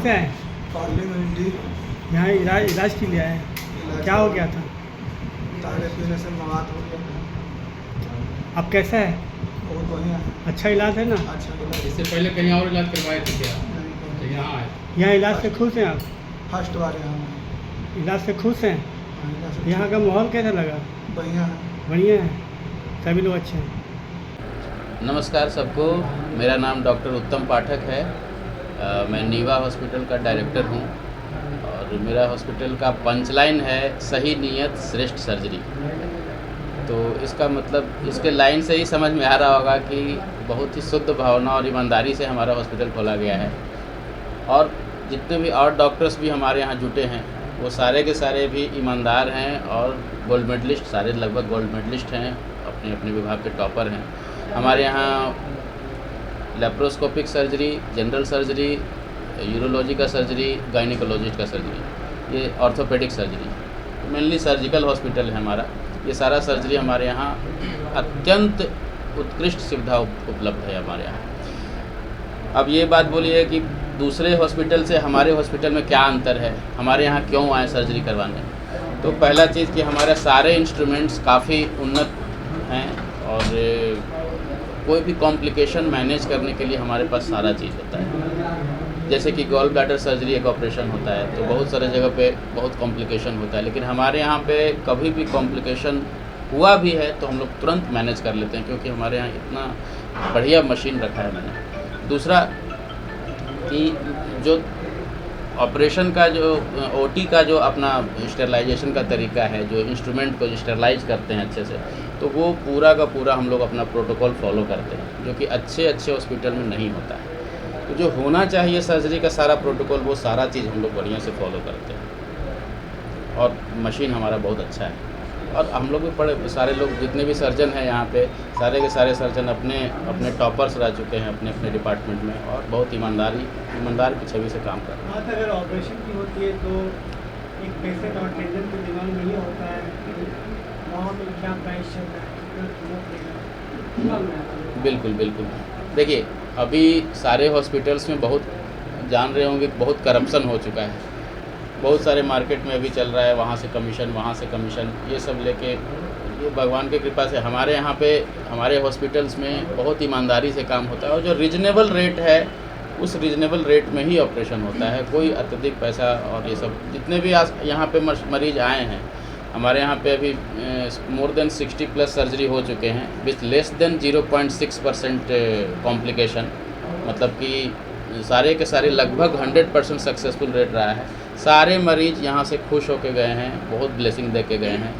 से आए? पार्लियामेंट्री यहाँ इलाज के लिए आए? क्या हो गया था? तारे पीने से मवाद हो गया। अब कैसा है? बहुत बढ़िया है। अच्छा इलाज है ना? अच्छा इलाज इससे पहले कहीं और इलाज करवाए थे क्या? नहीं तो कहीं। यहाँ आए। यहाँ इलाज से खुश हैं आप? फर्स्ट बार यहाँ आए। इलाज से खुश हैं? हाँ, इलाज से यहाँ का माहौल कैसा लगा? बढ़िया है। बढ़िया है, सभी लोग अच्छे हैं। नमस्कार सबको, मेरा नाम डॉक्टर उत्तम पाठक है। मैं नीवा हॉस्पिटल का डायरेक्टर हूँ और मेरा हॉस्पिटल का पंचलाइन है सही नीयत श्रेष्ठ सर्जरी। तो इसका मतलब इसके लाइन से ही समझ में आ रहा होगा कि बहुत ही शुद्ध भावना और ईमानदारी से हमारा हॉस्पिटल खोला गया है। और जितने भी और डॉक्टर्स भी हमारे यहाँ जुटे हैं वो सारे के सारे भी ईमानदार हैं और गोल्ड मेडलिस्ट, सारे लगभग गोल्ड मेडलिस्ट हैं, अपने अपने विभाग के टॉपर हैं। हमारे यहाँ laparoscopic surgery, general surgery, urology का सर्जरी, गायनिकोलॉजिस्ट का सर्जरी, ये orthopaedic surgery, mainly surgical hospital है हमारा। ये सारा सर्जरी हमारे यहाँ अत्यंत उत्कृष्ट सुविधा उपलब्ध है हमारे यहाँ। अब ये बात बोलिए कि दूसरे हॉस्पिटल से हमारे हॉस्पिटल में क्या अंतर है, हमारे यहाँ क्यों आए सर्जरी करवाने। तो पहला चीज़ कि हमारे सारे इंस्ट्रूमेंट्स काफ़ी उन्नत हैं और कोई भी कॉम्प्लिकेशन मैनेज करने के लिए हमारे पास सारा चीज़ होता है। जैसे कि गॉल ब्लैडर सर्जरी एक ऑपरेशन होता है तो बहुत सारे जगह पे बहुत कॉम्प्लिकेशन होता है, लेकिन हमारे यहाँ पे कभी भी कॉम्प्लिकेशन हुआ भी है तो हम लोग तुरंत मैनेज कर लेते हैं क्योंकि हमारे यहाँ इतना बढ़िया मशीन रखा है मैंने। दूसरा कि जो ऑपरेशन का जो ओटी का जो अपना स्टेरलाइजेशन का तरीका है, जो इंस्ट्रूमेंट को स्टेरलाइज करते हैं अच्छे से, तो वो पूरा का पूरा हम लोग अपना प्रोटोकॉल फॉलो करते हैं जो कि अच्छे हॉस्पिटल में नहीं होता है। तो जो होना चाहिए सर्जरी का सारा प्रोटोकॉल वो सारा चीज़ हम लोग बढ़िया से फॉलो करते हैं और मशीन हमारा बहुत अच्छा है। और हम लोग भी बड़े सारे लोग जितने भी सर्जन हैं यहाँ पे सारे के सारे सर्जन अपने टॉपर्स रह चुके हैं अपने अपने डिपार्टमेंट में और बहुत ईमानदार की छवि से काम कर रहे हैं। बात अगर ऑपरेशन की होती है तो एक पेशेंट और टेंडर के दिमाग में ये होता है कि वहाँ में क्या प्राइस चल रहा है। बिल्कुल देखिए, अभी सारे हॉस्पिटल्स में बहुत जान रहे होंगे बहुत करप्शन हो चुका है। बहुत सारे मार्केट में अभी चल रहा है, वहाँ से कमीशन, ये सब लेके, ये भगवान की कृपा से हमारे यहाँ पे हमारे हॉस्पिटल्स में बहुत ईमानदारी से काम होता है और जो रीजनेबल रेट है उस रीजनेबल रेट में ही ऑपरेशन होता है। कोई अत्यधिक पैसा और ये सब जितने भी आज यहाँ पे मरीज आए हैं हमारे यहाँ पे अभी मोर देन 60+ सर्जरी हो चुके हैं विथ लेस देन 0.6% कॉम्प्लिकेशन, मतलब कि सारे के सारे लगभग 100% सक्सेसफुल रेट रहा है। सारे मरीज यहाँ से खुश होके गए हैं, बहुत ब्लेसिंग दे के गए हैं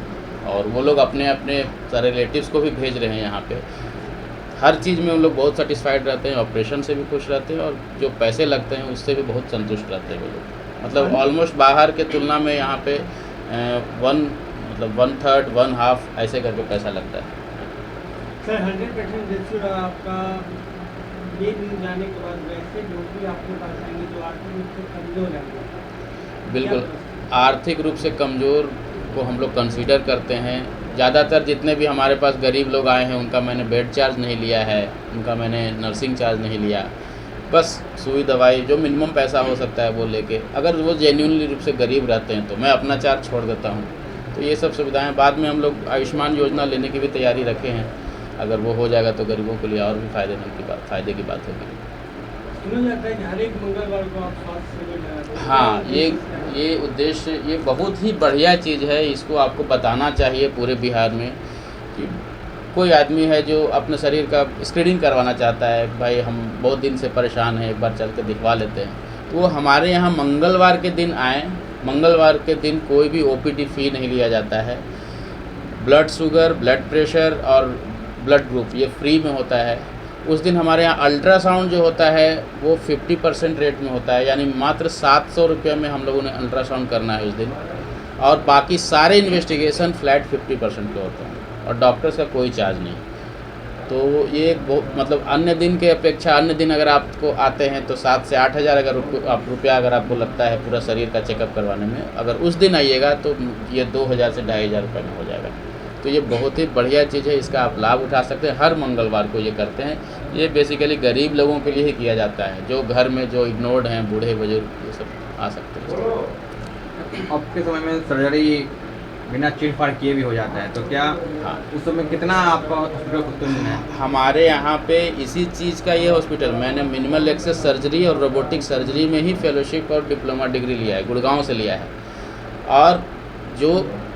और वो लोग अपने अपने सारे रिलेटिव्स को भी भेज रहे हैं यहाँ पे। हर चीज़ में उन लोग बहुत सेटिस्फाइड रहते हैं, ऑपरेशन से भी खुश रहते हैं और जो पैसे लगते हैं उससे भी बहुत संतुष्ट रहते हैं वो लोग। मतलब ऑलमोस्ट बाहर के तुलना में यहाँ पे 1/3 1/2 ऐसे करके पैसा लगता है। सर 100% रेशियो रहा आपका। ये दिन जाने के बाद वैसे लोग भी आपके पास आएंगे जो आर्थिक रूप से कमज़ोर हैं। बिल्कुल, आर्थिक रूप से कमज़ोर को हम लोग कंसीडर करते हैं। ज़्यादातर जितने भी हमारे पास गरीब लोग आए हैं उनका मैंने बेड चार्ज नहीं लिया है, उनका मैंने नर्सिंग चार्ज नहीं लिया, बस सुई दवाई जो मिनिमम पैसा हो सकता है वो लेके, अगर वो जेन्युइनली रूप से गरीब रहते हैं तो मैं अपना चार्ज छोड़ देता हूँ। तो ये सब सुविधाएं बाद में हम लोग आयुष्मान योजना लेने की भी तैयारी रखे हैं। अगर वो हो जाएगा तो गरीबों के लिए और भी फ़ायदे की बात होगी। सुना जाता है कि हर एक मंगलवार को आप स्वास्थ्य शिविर लगाते हैं। हाँ, ये उद्देश्य, ये बहुत ही बढ़िया चीज़ है। इसको आपको बताना चाहिए पूरे बिहार में कि कोई आदमी है जो अपने शरीर का स्क्रीनिंग करवाना चाहता है, भाई हम बहुत दिन से परेशान हैं, एक बार चल के दिखवा लेते हैं, तो वो हमारे यहाँ मंगलवार के दिन आएँ। मंगलवार के दिन कोई भी OPD फ़ी नहीं लिया जाता है। ब्लड शुगर, ब्लड प्रेशर और ब्लड ग्रुप ये फ्री में होता है। उस दिन हमारे यहाँ अल्ट्रासाउंड जो होता है वो 50% रेट में होता है, यानी मात्र 700 रुपये में हम लोगों ने अल्ट्रासाउंड करना है उस दिन, और बाकी सारे इन्वेस्टिगेशन फ्लैट 50% के होते हैं और डॉक्टर्स का कोई चार्ज नहीं। तो ये मतलब अन्य दिन के अपेक्षा अन्य दिन अगर आपको आते हैं तो 7 से 8 हज़ार अगर रुपया अगर आपको लगता है पूरा शरीर का चेकअप करवाने में, अगर उस दिन आइएगा तो ये 2000 से 2500 रुपये में हो जाएगा। तो ये बहुत ही बढ़िया चीज़ है, इसका आप लाभ उठा सकते हैं। हर मंगलवार को ये करते हैं। ये बेसिकली गरीब लोगों के लिए ही किया जाता है, जो घर में जो इग्नोर्ड हैं, बूढ़े बुजुर्ग, आ सकते हैं। अब के समय में सर्जरी बिना चीर-फाड़ किए भी हो जाता है, तो क्या हाँ। उस समय कितना आपका हॉस्पिटल उत्तीर्ण है? हमारे यहाँ पे इसी चीज़ का ये हॉस्पिटल, मैंने मिनिमल एक्सेस सर्जरी और रोबोटिक सर्जरी में ही फेलोशिप और डिप्लोमा डिग्री लिया है, गुड़गांव से लिया है। और जो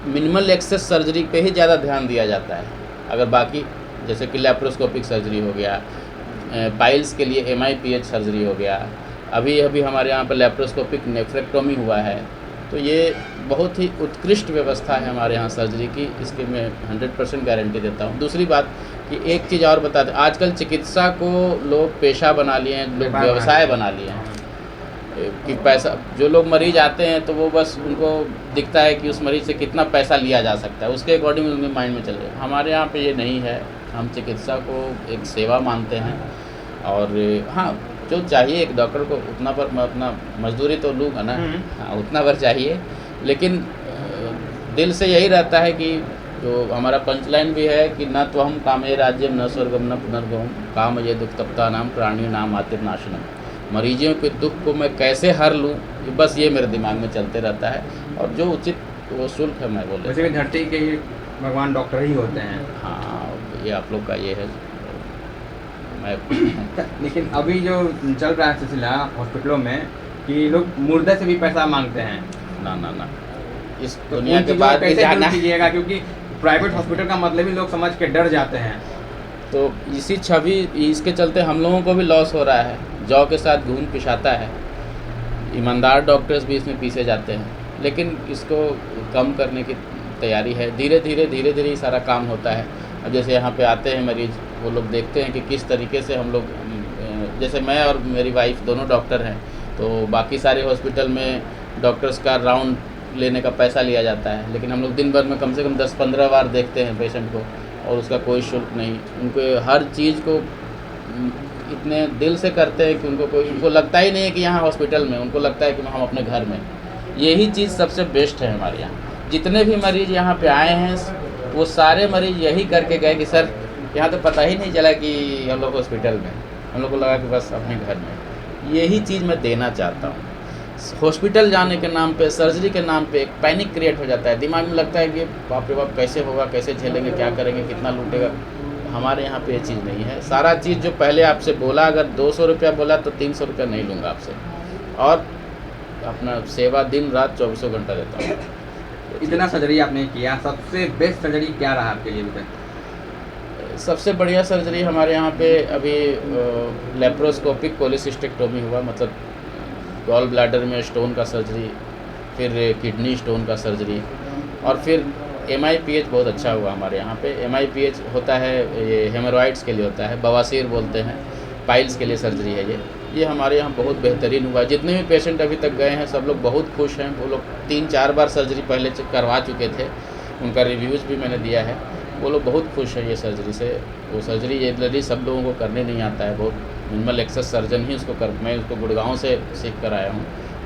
मिनिमल एक्सेस सर्जरी पे ही ज़्यादा ध्यान दिया जाता है। अगर बाकी जैसे कि लैप्रोस्कोपिक सर्जरी हो गया, पाइल्स के लिए MIPH सर्जरी हो गया, अभी हमारे यहाँ पर लैप्रोस्कोपिक नेफ्रेक्टोमी हुआ है। तो ये बहुत ही उत्कृष्ट व्यवस्था है हमारे यहाँ सर्जरी की, इसकी मैं 100% गारंटी देता हूँ। दूसरी बात कि एक चीज़ और बता दें, आजकल चिकित्सा को लोग पेशा बना लिए हैं, लोग व्यवसाय बना लिए हैं कि पैसा, जो लोग मरीज आते हैं तो वो बस उनको दिखता है कि उस मरीज से कितना पैसा लिया जा सकता है, उसके अकॉर्डिंग उनके माइंड में चल रहे हैं। हमारे यहाँ पे ये नहीं है, हम चिकित्सा को एक सेवा मानते हैं। और हाँ, जो चाहिए एक डॉक्टर को उतना पर मैं अपना मजदूरी तो लूँगा ना, हाँ उतना पर चाहिए, लेकिन दिल से यही रहता है कि जो हमारा पंचलाइन भी है कि न तो हम कामे राज्यम न स्वर्गम न पुनर्गम काम ये दुख तप्ता नाम प्राणी नाम आतिर्नाशनम। मरीजों के दुख को मैं कैसे हर लूँ, बस ये मेरे दिमाग में चलते रहता है। और जो उचित वो शुल्क है मैं बोले। वैसे भी धरती के ही भगवान डॉक्टर ही होते हैं। हाँ, ये आप लोग का ये है। मैं लेकिन अभी जो चल रहा है सिलसिला हॉस्पिटलों में कि लोग मुर्दे से भी पैसा मांगते हैं, ना इस तो दुनिया उन के चीज़ों बाद को भी कैसे जाना दूर कीजिएगा? क्योंकि प्राइवेट हॉस्पिटल का मतलब ही लोग समझ के डर जाते हैं। तो इसी छवि, इसके चलते हम लोगों को भी लॉस हो रहा है। जौ के साथ घून पिसाता है, ईमानदार डॉक्टर्स भी इसमें पीसे जाते हैं। लेकिन इसको कम करने की तैयारी है, धीरे धीरे ही सारा काम होता है। अब जैसे यहाँ पे आते हैं मरीज़, वो लोग देखते हैं कि किस तरीके से हम लोग, जैसे मैं और मेरी वाइफ दोनों डॉक्टर हैं, तो बाकी सारे हॉस्पिटल में डॉक्टर्स का राउंड लेने का पैसा लिया जाता है, लेकिन हम लोग दिन भर में कम से कम 10-15 बार देखते हैं पेशेंट को, और उसका कोई शुल्क नहीं। उनको हर चीज़ को इतने दिल से करते हैं कि उनको लगता ही नहीं है कि यहाँ हॉस्पिटल में, उनको लगता है कि हम अपने घर में। यही चीज़ सबसे बेस्ट है हमारे यहाँ। जितने भी मरीज़ यहाँ पे आए हैं, वो सारे मरीज़ यही करके गए कि सर यहाँ तो पता ही नहीं चला कि हम लोग हॉस्पिटल में, हम लोग को लगा कि बस अपने घर में। यही चीज़ मैं देना चाहता हूँ। हॉस्पिटल जाने के नाम पे, सर्जरी के नाम पे एक पैनिक क्रिएट हो जाता है, दिमाग में लगता है कि बाप रे बाप कैसे होगा, कैसे झेलेंगे, क्या करेंगे, कितना लूटेगा। हमारे यहाँ पे ये चीज़ नहीं है। सारा चीज़ जो पहले आपसे बोला, अगर 200 रुपया बोला तो 300 रुपया नहीं लूँगा आपसे, और अपना सेवा दिन रात 24 घंटा देता हूँ। इतना सर्जरी आपने किया, सबसे बेस्ट सर्जरी क्या रहा आपके लिए अभी तक? सबसे बढ़िया सर्जरी हमारे यहाँ पे अभी लेप्रोस्कोपिक कोलिसिस्टेक्टोमी हुआ, मतलब गॉल ब्लैडर में स्टोन का सर्जरी, फिर किडनी स्टोन का सर्जरी, और फिर MIPH बहुत अच्छा हुआ हमारे यहाँ पे। MIPH होता है, ये हेमोरॉइड्स के लिए होता है, बवासीर बोलते हैं, पाइल्स के लिए सर्जरी है ये हमारे यहाँ बहुत बेहतरीन हुआ। जितने भी पेशेंट अभी तक गए हैं सब लोग बहुत खुश हैं। वो लोग 3-4 बार सर्जरी पहले करवा चुके थे, उनका रिव्यूज़ भी मैंने दिया है। वो लोग बहुत खुश हैं ये सर्जरी से। वो सर्जरी जनरली सब लोगों को करने नहीं आता है, बहुत मिनिमल एक्सेस सर्जन ही उसको मैं उसको गुड़गांव से सीख कर आया हूँ।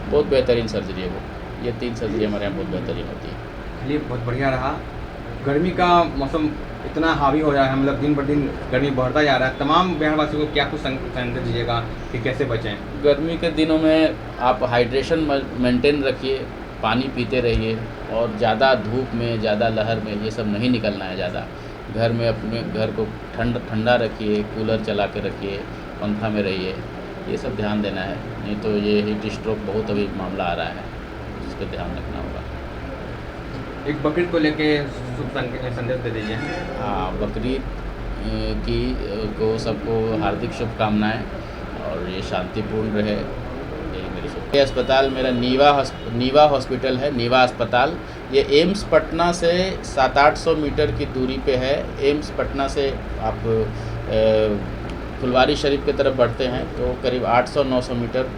बहुत बेहतरीन सर्जरी है वो। ये 3 सर्जरी हमारे यहाँ बहुत बेहतरीन होती है। चलिए, बहुत बढ़िया रहा। गर्मी का मौसम इतना हावी हो रहा है, मतलब दिन ब दिन गर्मी बढ़ता जा रहा है। तमाम बिहारवासियों को क्या कुछ संदेश दीजिएगा कि कैसे बचें? गर्मी के दिनों में आप हाइड्रेशन मेंटेन रखिए, पानी पीते रहिए, और ज़्यादा धूप में, ज़्यादा लहर में ये सब नहीं निकलना है ज़्यादा। घर में अपने घर को ठंडा रखिए, कूलर चला के रखिए, पंखा में रहिए, ये सब ध्यान देना है। नहीं तो ये हीट स्ट्रोक बहुत अभी मामला आ रहा है, इसको ध्यान रखना होगा। एक बकरीद को लेके शुभ संदेश दे दीजिए। हाँ, बकरीद की को सबको हार्दिक शुभकामनाएं, और ये शांतिपूर्ण रहे, यही मेरी शुभ। ये अस्पताल मेरा नीवा हॉस्पिटल है, नीवा अस्पताल। ये एम्स पटना से 700-800 मीटर की दूरी पे है। एम्स पटना से आप फुलवारी शरीफ की तरफ बढ़ते हैं तो करीब 800-900 मीटर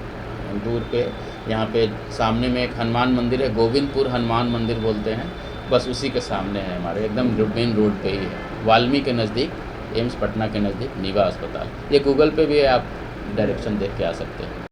दूर पे यहाँ पे सामने में एक हनुमान मंदिर है, गोविंदपुर हनुमान मंदिर बोलते हैं, बस उसी के सामने है हमारे, एकदम मेन रोड पे ही है, वाल्मीकि के नज़दीक, एम्स पटना के नज़दीक नीवा अस्पताल। ये गूगल पे भी है, आप डायरेक्शन देख के आ सकते हैं।